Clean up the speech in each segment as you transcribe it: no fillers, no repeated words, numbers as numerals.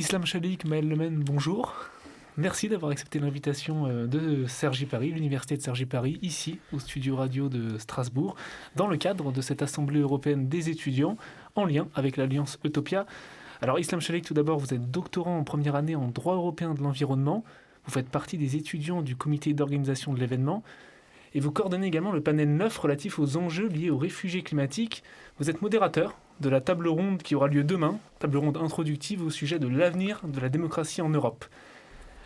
Islam Chalik, Maël Lemen, bonjour. Merci d'avoir accepté l'invitation de Cergy Paris, l'Université de Cergy Paris, ici au studio radio de Strasbourg, dans le cadre de cette Assemblée européenne des étudiants, en lien avec l'Alliance Utopia. Alors Islam Chalik, tout d'abord, vous êtes doctorant en première année en droit européen de l'environnement, vous faites partie des étudiants du comité d'organisation de l'événement, et vous coordonnez également le panel 9 relatif aux enjeux liés aux réfugiés climatiques. Vous êtes modérateur de la table ronde qui aura lieu demain, table ronde introductive au sujet de l'avenir de la démocratie en Europe.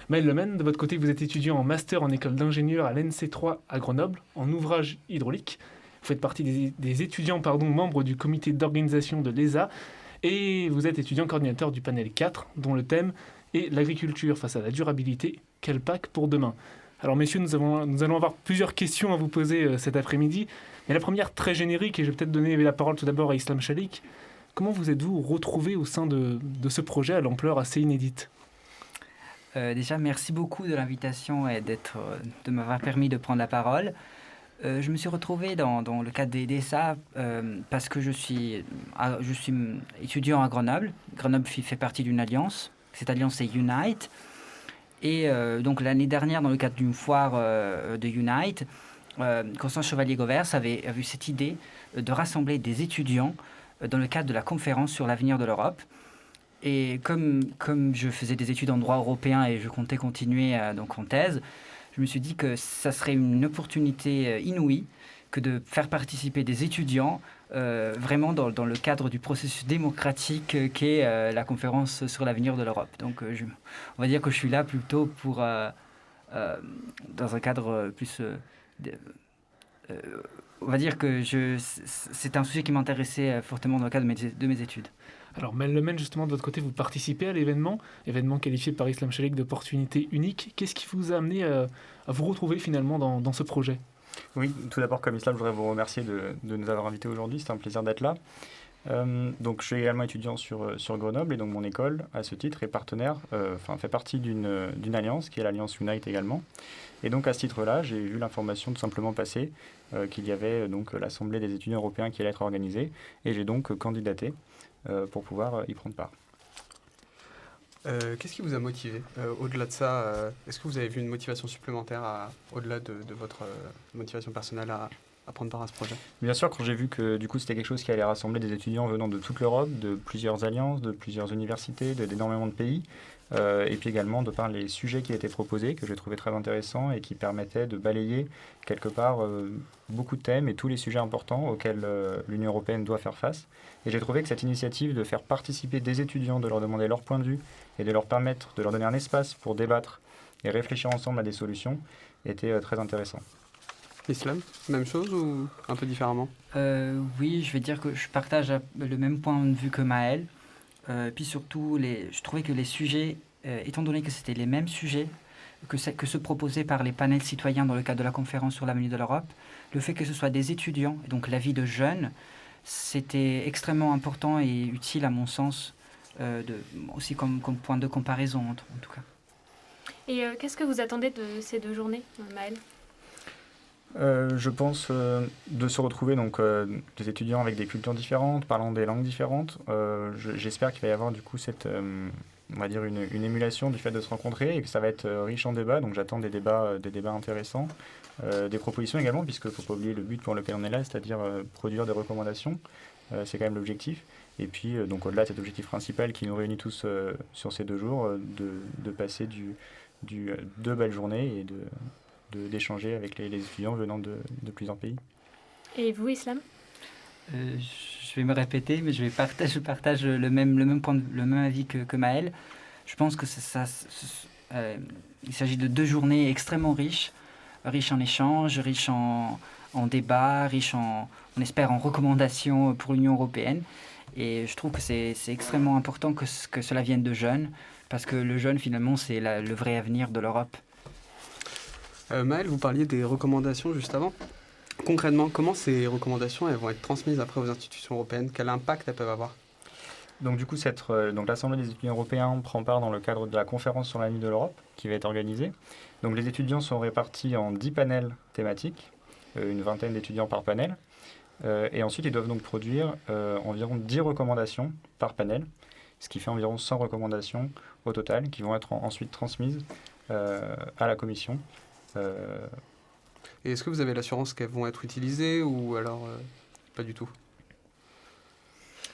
Maël Lemen, de votre côté, vous êtes étudiant en master en école d'ingénieur à l'NC3 à Grenoble, en ouvrage hydraulique. Vous faites partie des étudiants membres du comité d'organisation de l'ESA, et vous êtes étudiant coordinateur du panel 4, dont le thème est l'agriculture face à la durabilité, quelle PAC pour demain. Alors messieurs, nous allons avoir plusieurs questions à vous poser cet après-midi, mais la première très générique, et je vais peut-être donner la parole tout d'abord à Islam Chalik. Comment vous êtes-vous retrouvé au sein de ce projet à l'ampleur assez inédite ? Déjà, merci beaucoup de l'invitation et de m'avoir permis de prendre la parole. Je me suis retrouvé dans le cadre des ESA parce que je suis étudiant à Grenoble. Grenoble fait partie d'une alliance. Cette alliance, c'est Unite. Et donc l'année dernière, dans le cadre d'une foire de Unite, Constance Chevalier-Govers avait eu cette idée de rassembler des étudiants dans le cadre de la conférence sur l'avenir de l'Europe. Et comme je faisais des études en droit européen et je comptais continuer donc en thèse, je me suis dit que ça serait une opportunité inouïe que de faire participer des étudiants vraiment dans le cadre du processus démocratique qu'est la conférence sur l'avenir de l'Europe. Donc on va dire que je suis là plutôt pour, dans un cadre plus... on va dire que c'est un sujet qui m'intéressait fortement dans le cadre de mes études. Alors Maël Lemen, justement, de votre côté, vous participez à l'événement qualifié par Islam Chalik d'opportunité unique. Qu'est-ce qui vous a amené à vous retrouver finalement dans ce projet ? Oui, tout d'abord, comme Islam, je voudrais vous remercier de nous avoir invités aujourd'hui. C'est un plaisir d'être là. Donc, je suis également étudiant sur Grenoble et donc mon école, à ce titre, est partenaire, fait partie d'une alliance qui est l'Alliance Unite également. Et donc, à ce titre-là, j'ai vu l'information tout simplement passer qu'il y avait donc l'Assemblée des étudiants européens qui allait être organisée et j'ai donc candidaté pour pouvoir y prendre part. Qu'est-ce qui vous a motivé au-delà de ça, est-ce que vous avez vu une motivation supplémentaire au-delà de votre motivation personnelle à prendre part à ce projet ? Bien sûr, quand j'ai vu que du coup c'était quelque chose qui allait rassembler des étudiants venant de toute l'Europe, de plusieurs alliances, de plusieurs universités, d'énormément de pays, et puis également de par les sujets qui étaient proposés, que j'ai trouvé très intéressants et qui permettaient de balayer quelque part beaucoup de thèmes et tous les sujets importants auxquels l'Union européenne doit faire face. Et j'ai trouvé que cette initiative de faire participer des étudiants, de leur demander leur point de vue et de leur permettre, de leur donner un espace pour débattre et réfléchir ensemble à des solutions était très intéressant. Islam, même chose ou un peu différemment ? Oui, je vais dire que je partage le même point de vue que Maël. Puis surtout, je trouvais que les sujets, étant donné que c'était les mêmes sujets que ceux proposés par les panels citoyens dans le cadre de la conférence sur l'avenir de l'Europe, le fait que ce soit des étudiants, et donc l'avis de jeunes, c'était extrêmement important et utile à mon sens, aussi comme point de comparaison en tout cas. Et qu'est-ce que vous attendez de ces 2 journées, Maël ? Je pense de se retrouver donc des étudiants avec des cultures différentes, parlant des langues différentes. J'espère qu'il va y avoir du coup on va dire une émulation du fait de se rencontrer et que ça va être riche en débats. Donc j'attends des débats intéressants, des propositions également, puisqu'il ne faut pas oublier le but pour lequel on est là, c'est-à-dire produire des recommandations. C'est quand même l'objectif. Et puis donc au-delà de cet objectif principal qui nous réunit tous sur ces 2 jours, de passer de belles journées et d'échanger avec les étudiants venant de plusieurs pays. Et vous, Islam ? Je vais me répéter, mais je partage le même avis que Maël. Je pense que il s'agit de 2 journées extrêmement riches en échanges, riches en débats, riches on espère en recommandations pour l'Union européenne. Et je trouve que c'est extrêmement important que cela vienne de jeunes, parce que le jeune, finalement, c'est le vrai avenir de l'Europe. Maël, vous parliez des recommandations juste avant. Concrètement, comment ces recommandations elles vont être transmises après aux institutions européennes ? Quel impact elles peuvent avoir ? Donc du coup, donc l'Assemblée des étudiants européens prend part dans le cadre de la conférence sur l'avenir de l'Europe qui va être organisée. Donc les étudiants sont répartis en 10 panels thématiques, une vingtaine d'étudiants par panel. Et ensuite, ils doivent donc produire environ 10 recommandations par panel ce qui fait environ 100 recommandations au total qui vont être ensuite transmises à la commission. Et est-ce que vous avez l'assurance qu'elles vont être utilisées ou alors pas du tout?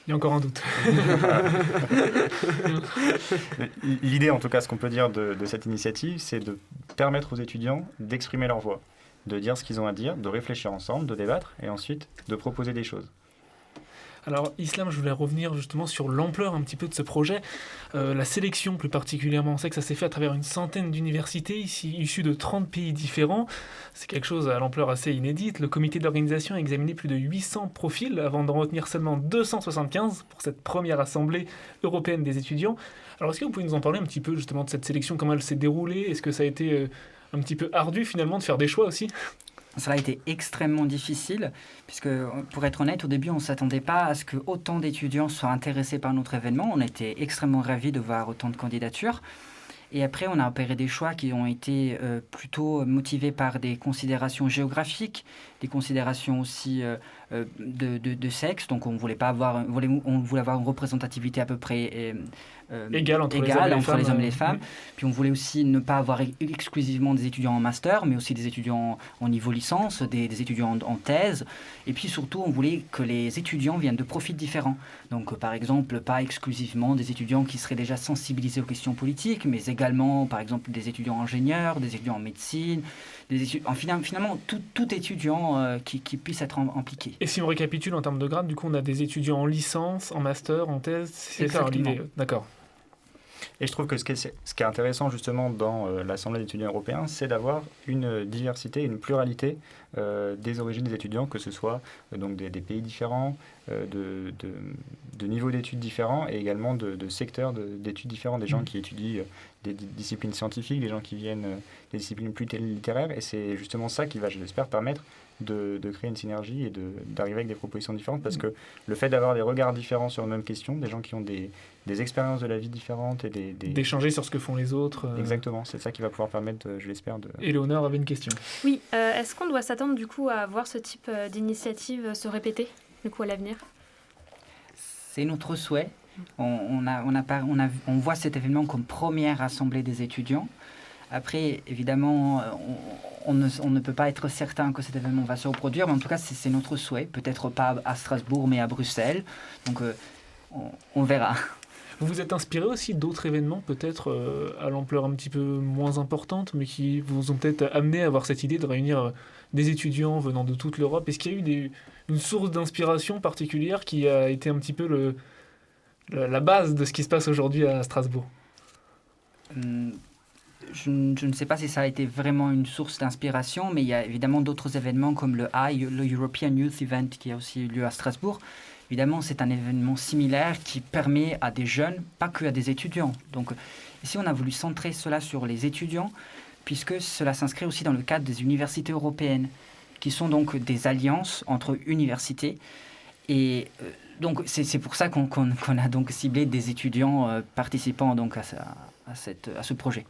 Il y a encore un doute. L'idée, en tout cas, ce qu'on peut dire de cette initiative, c'est de permettre aux étudiants d'exprimer leur voix, de dire ce qu'ils ont à dire, de réfléchir ensemble, de débattre et ensuite de proposer des choses. Alors, Islam, je voulais revenir justement sur l'ampleur un petit peu de ce projet. La sélection, plus particulièrement, on sait que ça s'est fait à travers une centaine d'universités ici, issues de 30 pays différents. C'est quelque chose à l'ampleur assez inédite. Le comité d'organisation a examiné plus de 800 profils avant d'en retenir seulement 275 pour cette première assemblée européenne des étudiants. Alors, est-ce que vous pouvez nous en parler un petit peu justement de cette sélection, comment elle s'est déroulée? Est-ce que ça a été un petit peu ardu finalement de faire des choix aussi? Cela a été extrêmement difficile, puisque pour être honnête, au début, on ne s'attendait pas à ce que autant d'étudiants soient intéressés par notre événement. On était extrêmement ravis de voir autant de candidatures. Et après, on a opéré des choix qui ont été plutôt motivés par des considérations géographiques, des considérations aussi de sexe. Donc, on voulait avoir une représentativité à peu près égale entre les hommes et les femmes. Puis on voulait aussi ne pas avoir exclusivement des étudiants en master, mais aussi des étudiants en niveau licence, des étudiants en thèse. Et puis surtout, on voulait que les étudiants viennent de profils différents. Donc par exemple, pas exclusivement des étudiants qui seraient déjà sensibilisés aux questions politiques, mais également par exemple des étudiants ingénieurs, des étudiants en médecine, finalement tout étudiant qui puisse être impliqué. Et si on récapitule en termes de grade, du coup on a des étudiants en licence, en master, en thèse, c'est ça l'idée. D'accord. Et je trouve que ce qui est intéressant justement dans l'Assemblée des étudiants européens, c'est d'avoir une diversité, une pluralité des origines des étudiants, que ce soit donc des pays différents, de niveaux d'études différents et également de secteurs d'études différents, des gens qui étudient des disciplines scientifiques, des gens qui viennent des disciplines plus littéraires, et c'est justement ça qui va, je l'espère, permettre de créer une synergie et d'arriver avec des propositions différentes, parce que le fait d'avoir des regards différents sur une même question, des gens qui ont des expériences de la vie différentes et d'échanger sur ce que font les autres. Exactement, c'est ça qui va pouvoir permettre, je l'espère, Éléonore avait une question. Oui, est-ce qu'on doit s'attendre du coup à voir ce type d'initiative se répéter du coup à l'avenir? C'est notre souhait. On voit cet événement comme première assemblée des étudiants. Après, évidemment, on ne peut pas être certain que cet événement va se reproduire, mais en tout cas, c'est notre souhait. Peut-être pas à Strasbourg, mais à Bruxelles. Donc, on verra. Vous vous êtes inspiré aussi d'autres événements, peut-être à l'ampleur un petit peu moins importante, mais qui vous ont peut-être amené à avoir cette idée de réunir des étudiants venant de toute l'Europe. Est-ce qu'il y a eu une source d'inspiration particulière qui a été un petit peu la base de ce qui se passe aujourd'hui à Strasbourg? Je ne sais pas si ça a été vraiment une source d'inspiration, mais il y a évidemment d'autres événements comme le European Youth Event qui a aussi eu lieu à Strasbourg. Évidemment, c'est un événement similaire qui permet à des jeunes, pas que à des étudiants. Donc ici, on a voulu centrer cela sur les étudiants, puisque cela s'inscrit aussi dans le cadre des universités européennes, qui sont donc des alliances entre universités. Et donc c'est pour ça qu'on a donc ciblé des étudiants participant donc à ce projet.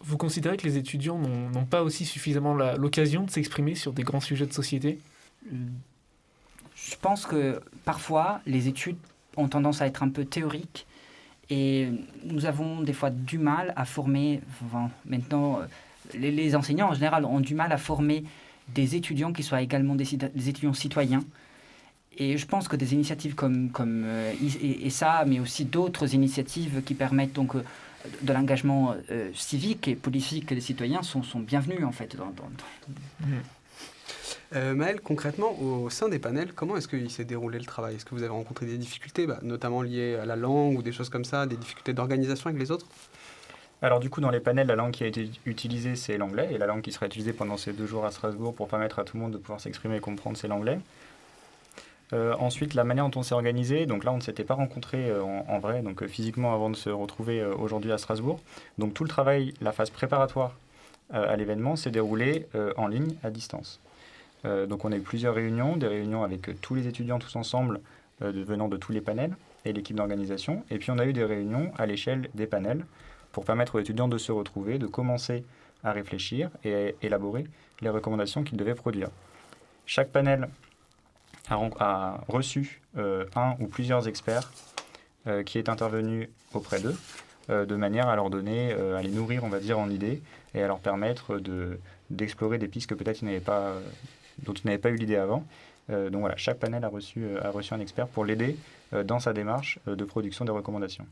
Vous considérez que les étudiants n'ont pas aussi suffisamment l'occasion de s'exprimer sur des grands sujets de société? Je pense que parfois, les études ont tendance à être un peu théoriques et nous avons des fois du mal à former, maintenant, les enseignants en général ont du mal à former des étudiants qui soient également des étudiants citoyens. Et je pense que des initiatives comme ça, mais aussi d'autres initiatives qui permettent donc de l'engagement civique et politique des citoyens sont bienvenus en fait. Maël, concrètement, au sein des panels, comment est-ce qu'il s'est déroulé le travail? Est-ce que vous avez rencontré des difficultés, notamment liées à la langue ou des choses comme ça, des difficultés d'organisation avec les autres? Alors du coup, dans les panels, la langue qui a été utilisée, c'est l'anglais, et la langue qui sera utilisée pendant ces 2 jours à Strasbourg pour permettre à tout le monde de pouvoir s'exprimer et comprendre, c'est l'anglais. Ensuite, la manière dont on s'est organisé, donc là on ne s'était pas rencontrés en vrai, donc physiquement avant de se retrouver aujourd'hui à Strasbourg. Donc tout le travail, la phase préparatoire à l'événement s'est déroulé en ligne, à distance. Donc on a eu plusieurs réunions, des réunions avec tous les étudiants tous ensemble venant de tous les panels et l'équipe d'organisation. Et puis on a eu des réunions à l'échelle des panels pour permettre aux étudiants de se retrouver, de commencer à réfléchir et à élaborer les recommandations qu'ils devaient produire. Chaque panel a reçu un ou plusieurs experts qui est intervenu auprès d'eux, de manière à leur donner, à les nourrir, on va dire, en idées, et à leur permettre d'explorer des pistes que peut-être dont ils n'avaient pas eu l'idée avant. Donc voilà, chaque panel a reçu un expert pour l'aider dans sa démarche de production des recommandations.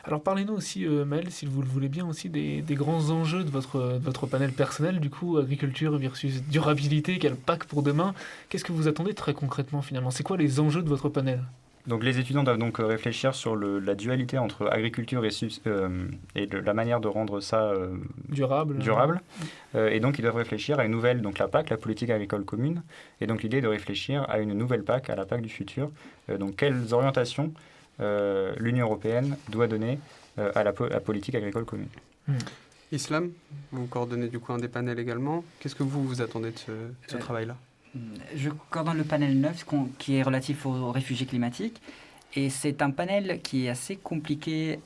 Alors parlez-nous aussi, Maël, si vous le voulez bien, aussi des grands enjeux de votre panel personnel, du coup, agriculture versus durabilité, quel PAC pour demain. Qu'est-ce que vous attendez très concrètement finalement? C'est quoi les enjeux de votre panel? Donc les étudiants doivent donc réfléchir sur la dualité entre agriculture et la manière de rendre ça durable. Et donc ils doivent réfléchir à une nouvelle, donc la PAC, la politique agricole commune. Et donc l'idée est de réfléchir à une nouvelle PAC, à la PAC du futur. Donc quelles orientations l'Union européenne doit donner à la politique agricole commune. Islam, vous coordonnez du coup un des panels également. Qu'est-ce que vous attendez de ce travail-là? Je coordonne le panel 9 qui est relatif aux réfugiés climatiques. Et c'est un panel qui est assez compliqué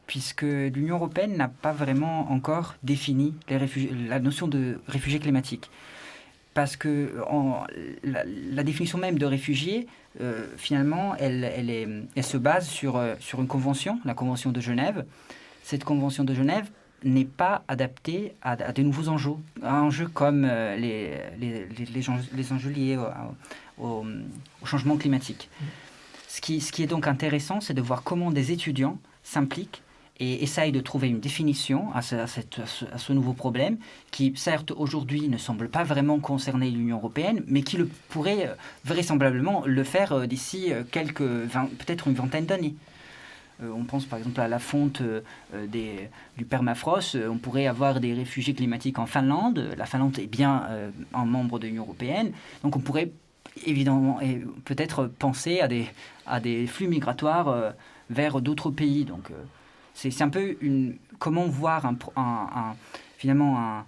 puisque l'Union européenne n'a pas vraiment encore défini la notion de réfugiés climatiques. Parce que la définition même de réfugié, finalement, elle se base sur une convention, la Convention de Genève. Cette Convention de Genève n'est pas adaptée à de nouveaux enjeux comme les enjeux liés au changement climatique. Ce qui est donc intéressant, c'est de voir comment des étudiants s'impliquent et essayent de trouver une définition à ce nouveau problème qui, certes, aujourd'hui ne semble pas vraiment concerner l'Union européenne, mais qui pourrait vraisemblablement le faire d'ici peut-être une vingtaine d'années. On pense par exemple à la fonte du permafrost. On pourrait avoir des réfugiés climatiques en Finlande. La Finlande est bien un membre de l'Union européenne. Donc on pourrait évidemment peut-être penser à des flux migratoires vers d'autres pays. Donc c'est un peu comment voir finalement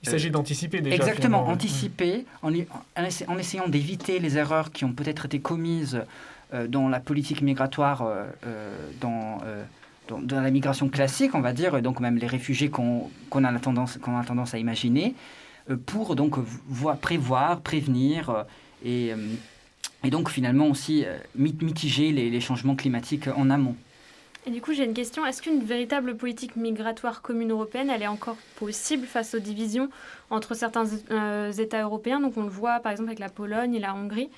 il s'agit d'anticiper déjà. Exactement, finalement. Anticiper en essayant d'éviter les erreurs qui ont peut-être été commises dans la politique migratoire, dans la migration classique, on va dire, donc même les réfugiés qu'on a tendance à imaginer, pour donc prévoir, prévenir et donc finalement aussi mitiger les changements climatiques en amont. Et du coup, j'ai une question. Est-ce qu'une véritable politique migratoire commune européenne, elle est encore possible face aux divisions entre certains États européens? Donc on le voit par exemple avec la Pologne et la Hongrie.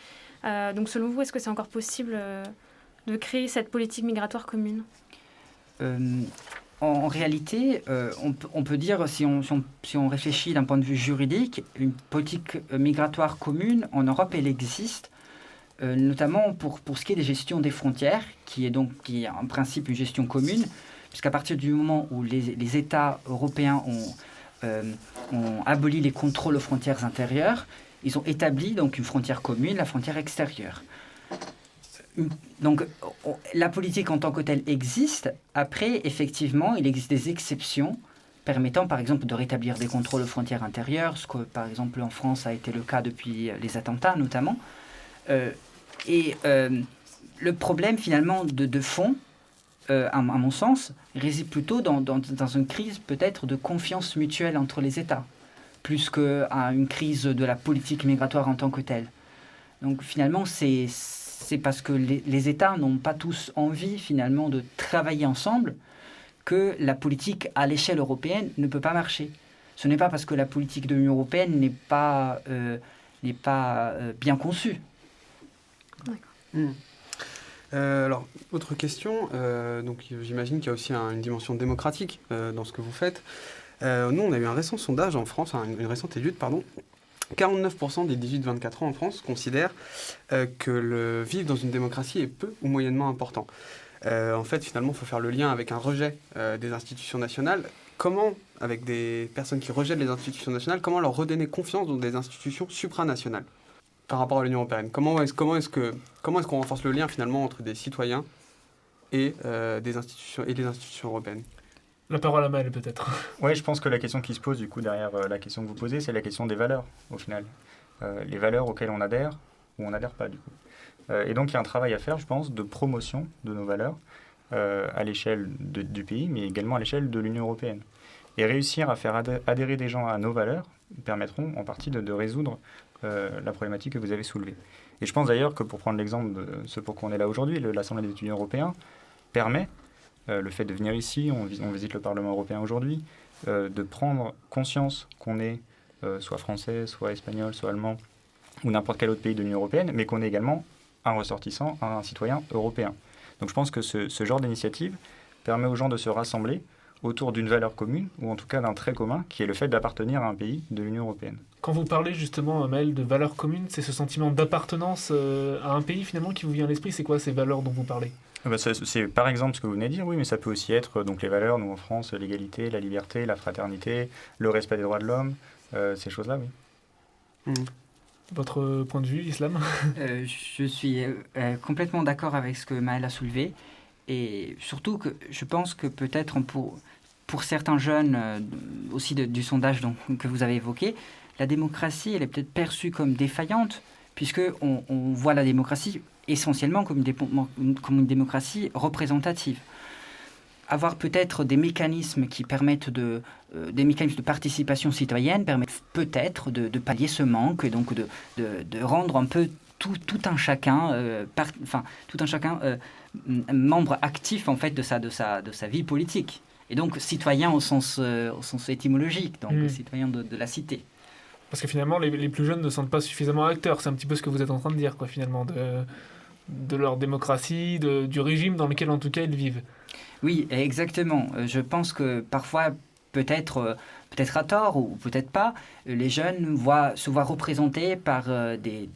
Donc selon vous, est-ce que c'est encore possible de créer cette politique migratoire commune? En réalité, on peut dire, si on réfléchit d'un point de vue juridique, une politique migratoire commune en Europe, elle existe, notamment pour ce qui est des gestions des frontières, qui est en principe une gestion commune, puisqu'à partir du moment où les États européens ont aboli les contrôles aux frontières intérieures, ils ont établi donc une frontière commune, la frontière extérieure. Donc, la politique en tant que telle existe. Après, effectivement, il existe des exceptions permettant, par exemple, de rétablir des contrôles aux frontières intérieures, ce que, par exemple, en France a été le cas depuis les attentats, notamment. Le problème, finalement, de fond, à mon sens, réside plutôt dans une crise, peut-être, de confiance mutuelle entre les États, plus qu'à une crise de la politique migratoire en tant que telle. Donc, finalement, c'est parce que les États n'ont pas tous envie, finalement, de travailler ensemble que la politique à l'échelle européenne ne peut pas marcher. Ce n'est pas parce que la politique de l'Union européenne n'est pas bien conçue. D'accord. Alors, autre question. Donc, j'imagine qu'il y a aussi une dimension démocratique dans ce que vous faites. Nous, on a eu un récent sondage en France, une récente étude, pardon. 49% des 18-24 ans en France considèrent que le vivre dans une démocratie est peu ou moyennement important. En fait, finalement, il faut faire le lien avec un rejet des institutions nationales. Comment, avec des personnes qui rejettent les institutions nationales, comment leur redonner confiance dans des institutions supranationales par rapport à l'Union européenne? Comment est-ce qu'on renforce le lien finalement entre des citoyens et des institutions européennes? La parole à Maël, peut-être. Oui, je pense que la question qui se pose, du coup, derrière la question que vous posez, c'est la question des valeurs, au final. Les valeurs auxquelles on adhère ou on n'adhère pas, du coup. Et donc, il y a un travail à faire, je pense, de promotion de nos valeurs à l'échelle du pays, mais également à l'échelle de l'Union européenne. Et réussir à faire adhérer des gens à nos valeurs permettront en partie de résoudre la problématique que vous avez soulevée. Et je pense d'ailleurs que pour prendre l'exemple de ce pour quoi on est là aujourd'hui, l'Assemblée des étudiants européens, permet, le fait de venir ici, on visite le Parlement européen aujourd'hui, de prendre conscience qu'on est soit français, soit espagnol, soit allemand, ou n'importe quel autre pays de l'Union européenne, mais qu'on est également un ressortissant, un citoyen européen. Donc je pense que ce genre d'initiative permet aux gens de se rassembler autour d'une valeur commune, ou en tout cas d'un trait commun, qui est le fait d'appartenir à un pays de l'Union européenne. Quand vous parlez justement, Maël, de valeurs communes, c'est ce sentiment d'appartenance à un pays finalement qui vous vient à l'esprit. C'est quoi ces valeurs dont vous parlez ? C'est par exemple ce que vous venez de dire, oui, mais ça peut aussi être donc les valeurs, nous en France, l'égalité, la liberté, la fraternité, le respect des droits de l'homme, ces choses-là, oui. Votre point de vue, Islam ? Je suis complètement d'accord avec ce que Maël a soulevé. Et surtout, que je pense que peut-être pour certains jeunes, aussi du sondage que vous avez évoqué, la démocratie, elle est peut-être perçue comme défaillante, puisqu'on voit la démocratie essentiellement comme une démocratie représentative. Avoir peut-être des mécanismes qui permettent des mécanismes de participation citoyenne permettent peut-être de pallier ce manque, et donc de rendre un peu tout un chacun, membre actif en fait de sa vie politique, et donc citoyen au sens étymologique, donc citoyen de la cité. Parce que finalement, les plus jeunes ne se sentent pas suffisamment acteurs. C'est un petit peu ce que vous êtes en train de dire, quoi, finalement, de leur démocratie, du régime dans lequel, en tout cas, ils vivent. Oui, exactement. Je pense que parfois, peut-être à tort ou peut-être pas, les jeunes se voient représentés par des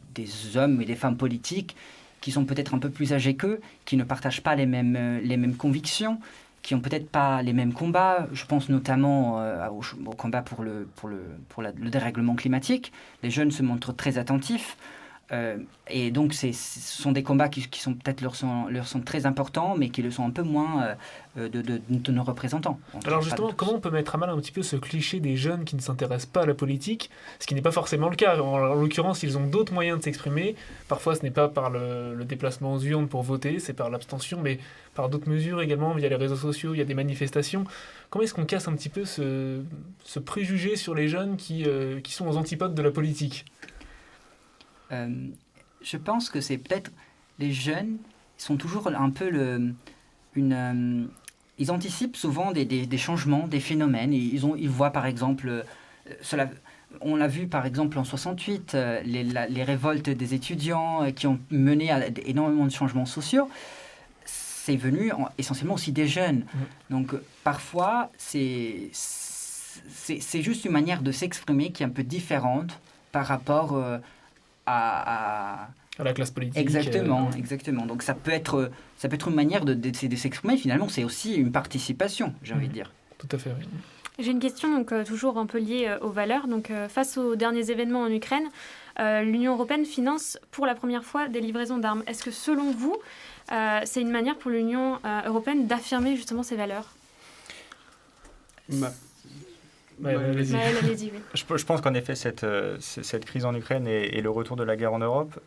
hommes et des femmes politiques qui sont peut-être un peu plus âgés qu'eux, qui ne partagent pas les mêmes convictions, qui n'ont peut-être pas les mêmes combats. Je pense notamment au combat pour le dérèglement climatique. Les jeunes se montrent très attentifs. Et donc, ce sont des combats qui sont peut-être leur sont très importants, mais qui le sont un peu moins de nos représentants. Alors justement, comment on peut mettre à mal un petit peu ce cliché des jeunes qui ne s'intéressent pas à la politique, ce qui n'est pas forcément le cas. En l'occurrence, ils ont d'autres moyens de s'exprimer. Parfois, ce n'est pas par le déplacement aux urnes pour voter, c'est par l'abstention, mais par d'autres mesures également, via les réseaux sociaux, il y a des manifestations. Comment est-ce qu'on casse un petit peu ce préjugé sur les jeunes qui sont aux antipodes de la politique ? Je pense que c'est peut-être les jeunes sont toujours un peu ils anticipent souvent des changements, des phénomènes. Ils voient par exemple on l'a vu par exemple en 68, les révoltes des étudiants qui ont mené à énormément de changements sociaux. C'est venu essentiellement aussi des jeunes. Donc parfois c'est juste une manière de s'exprimer qui est un peu différente par rapport à la classe politique. Exactement. Donc ça peut être une manière de s'exprimer. Finalement, c'est aussi une participation, j'ai envie de dire. Tout à fait, oui. J'ai une question donc, toujours un peu liée aux valeurs. Donc, face aux derniers événements en Ukraine, l'Union européenne finance pour la première fois des livraisons d'armes. Est-ce que selon vous, c'est une manière pour l'Union européenne d'affirmer justement ces valeurs ? Allez-y. Je pense qu'en effet, cette crise en Ukraine et le retour de la guerre en Europe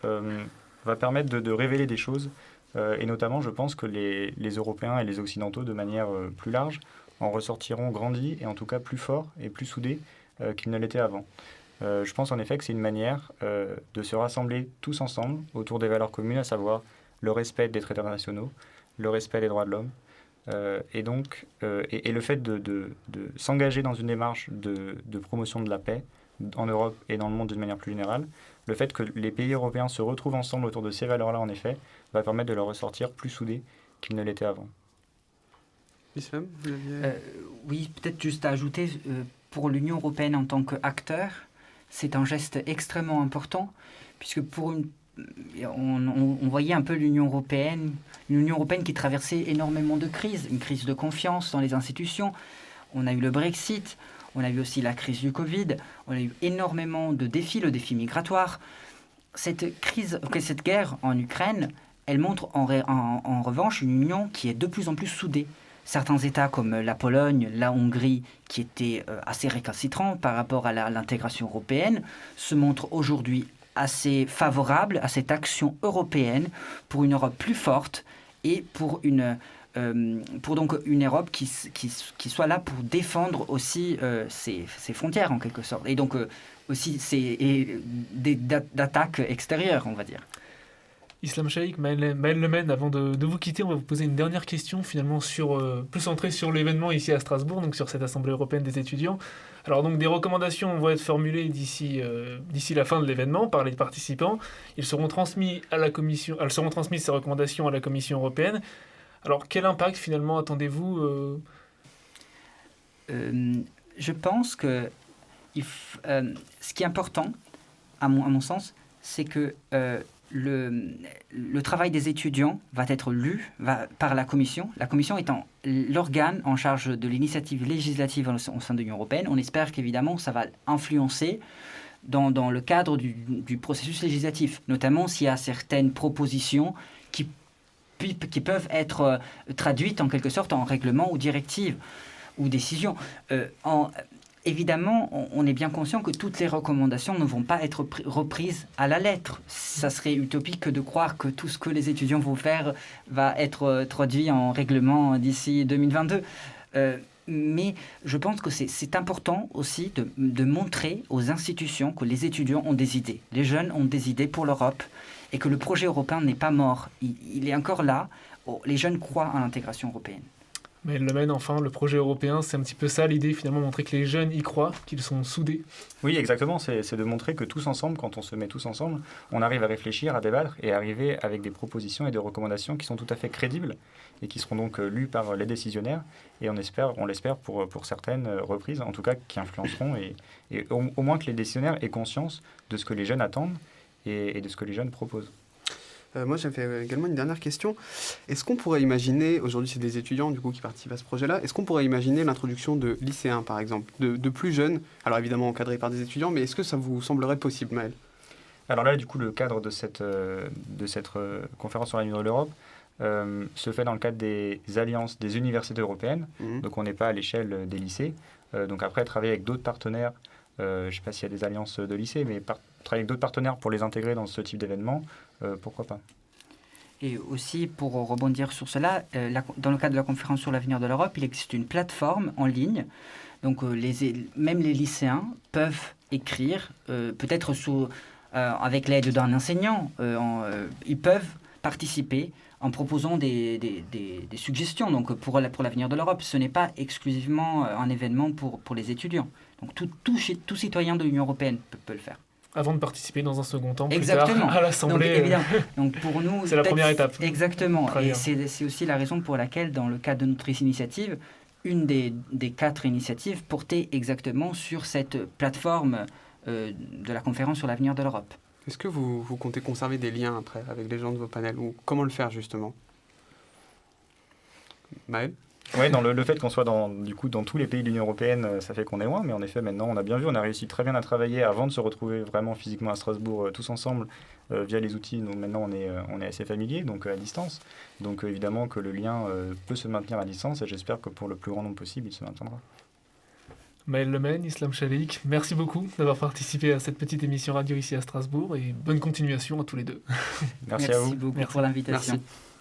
va permettre de révéler des choses. Et notamment, je pense que les Européens et les Occidentaux, de manière plus large, en ressortiront grandis et en tout cas plus forts et plus soudés qu'ils ne l'étaient avant. Je pense en effet que c'est une manière de se rassembler tous ensemble autour des valeurs communes, à savoir le respect des traités internationaux, le respect des droits de l'homme, et le fait de s'engager dans une démarche de promotion de la paix en Europe et dans le monde d'une manière plus générale. Le fait que les pays européens se retrouvent ensemble autour de ces valeurs-là, en effet, va permettre de leur ressortir plus soudés qu'ils ne l'étaient avant. Islam, oui, peut-être juste à ajouter, pour l'Union européenne en tant qu'acteur, c'est un geste extrêmement important, puisque on voyait un peu l'Union européenne qui traversait énormément de crises, une crise de confiance dans les institutions. On a eu le Brexit, on a eu aussi la crise du Covid, on a eu énormément de défis, le défi migratoire. Cette guerre en Ukraine, elle montre en revanche une union qui est de plus en plus soudée. Certains États comme la Pologne, la Hongrie, qui étaient assez récalcitrants par rapport à l'intégration européenne, se montrent aujourd'hui assez favorables à cette action européenne pour une Europe plus forte et pour donc une Europe qui soit là pour défendre aussi ses frontières en quelque sorte, et donc aussi d'attaques extérieures, on va dire. Islam Chaïk, Maël Lemaine, avant de vous quitter, on va vous poser une dernière question, finalement plus centrée sur l'événement ici à Strasbourg, donc sur cette Assemblée européenne des étudiants. Alors donc des recommandations vont être formulées d'ici la fin de l'événement par les participants. Elles seront transmises ces recommandations à la Commission européenne. Alors quel impact finalement attendez-vous Je pense que ce qui est important, à mon sens, c'est que le travail des étudiants va être lu par la Commission étant l'organe en charge de l'initiative législative au sein de l'Union européenne. On espère qu'évidemment ça va influencer dans le cadre du processus législatif, notamment s'il y a certaines propositions qui peuvent être traduites en quelque sorte en règlements ou directives ou décisions. Évidemment, on est bien conscient que toutes les recommandations ne vont pas être reprises à la lettre. Ça serait utopique de croire que tout ce que les étudiants vont faire va être traduit en règlement d'ici 2022. Mais je pense que c'est important aussi de montrer aux institutions que les étudiants ont des idées. Les jeunes ont des idées pour l'Europe et que le projet européen n'est pas mort. Il est encore là. Les jeunes croient à l'intégration européenne. Mais le mène, enfin, le projet européen, c'est un petit peu ça l'idée, finalement, montrer que les jeunes y croient, qu'ils sont soudés. Oui, exactement, c'est de montrer que tous ensemble, quand on se met tous ensemble, on arrive à réfléchir, à débattre et à arriver avec des propositions et des recommandations qui sont tout à fait crédibles et qui seront donc lues par les décisionnaires et on l'espère pour certaines reprises, en tout cas qui influenceront et au moins que les décisionnaires aient conscience de ce que les jeunes attendent et de ce que les jeunes proposent. Moi, j'avais également une dernière question. Est-ce qu'on pourrait imaginer, aujourd'hui c'est des étudiants du coup qui participent à ce projet-là, est-ce qu'on pourrait imaginer l'introduction de lycéens par exemple, de plus jeunes, alors évidemment encadrés par des étudiants, mais est-ce que ça vous semblerait possible, Maël ? Alors là, du coup, le cadre de cette conférence sur l'avenir de l'Europe se fait dans le cadre des alliances des universités européennes, donc on n'est pas à l'échelle des lycées. Donc après, travailler avec d'autres partenaires, je ne sais pas s'il y a des alliances de lycées, mais travailler avec d'autres partenaires pour les intégrer dans ce type d'événement, pourquoi pas. Et aussi, pour rebondir sur cela, dans le cadre de la conférence sur l'avenir de l'Europe, il existe une plateforme en ligne. Donc, même les lycéens peuvent écrire, peut-être avec l'aide d'un enseignant, ils peuvent participer en proposant des suggestions. Donc, pour l'avenir de l'Europe, ce n'est pas exclusivement un événement pour les étudiants. Donc, tout citoyen de l'Union européenne peut le faire. Avant de participer dans un second temps, plus Exactement. tard, à l'Assemblée. Donc pour nous, c'est la première étape. Exactement. Très et bien. c'est aussi la raison pour laquelle, dans le cadre de notre initiative, une des 4 initiatives portait exactement sur cette plateforme de la conférence sur l'avenir de l'Europe. Est-ce que vous comptez conserver des liens après avec les gens de vos panels ou comment le faire justement ? Maël ? Oui, dans le fait qu'on soit dans tous les pays de l'Union européenne, ça fait qu'on est loin, mais en effet, maintenant, on a bien vu, on a réussi très bien à travailler avant de se retrouver vraiment physiquement à Strasbourg tous ensemble via les outils. Donc maintenant, on est assez familier, donc à distance. Donc évidemment que le lien peut se maintenir à distance et j'espère que pour le plus grand nombre possible, il se maintiendra. Maël Lemaine, Islam Chaïk, merci beaucoup d'avoir participé à cette petite émission radio ici à Strasbourg et bonne continuation à tous les deux. Merci à vous. Merci beaucoup pour l'invitation. Merci.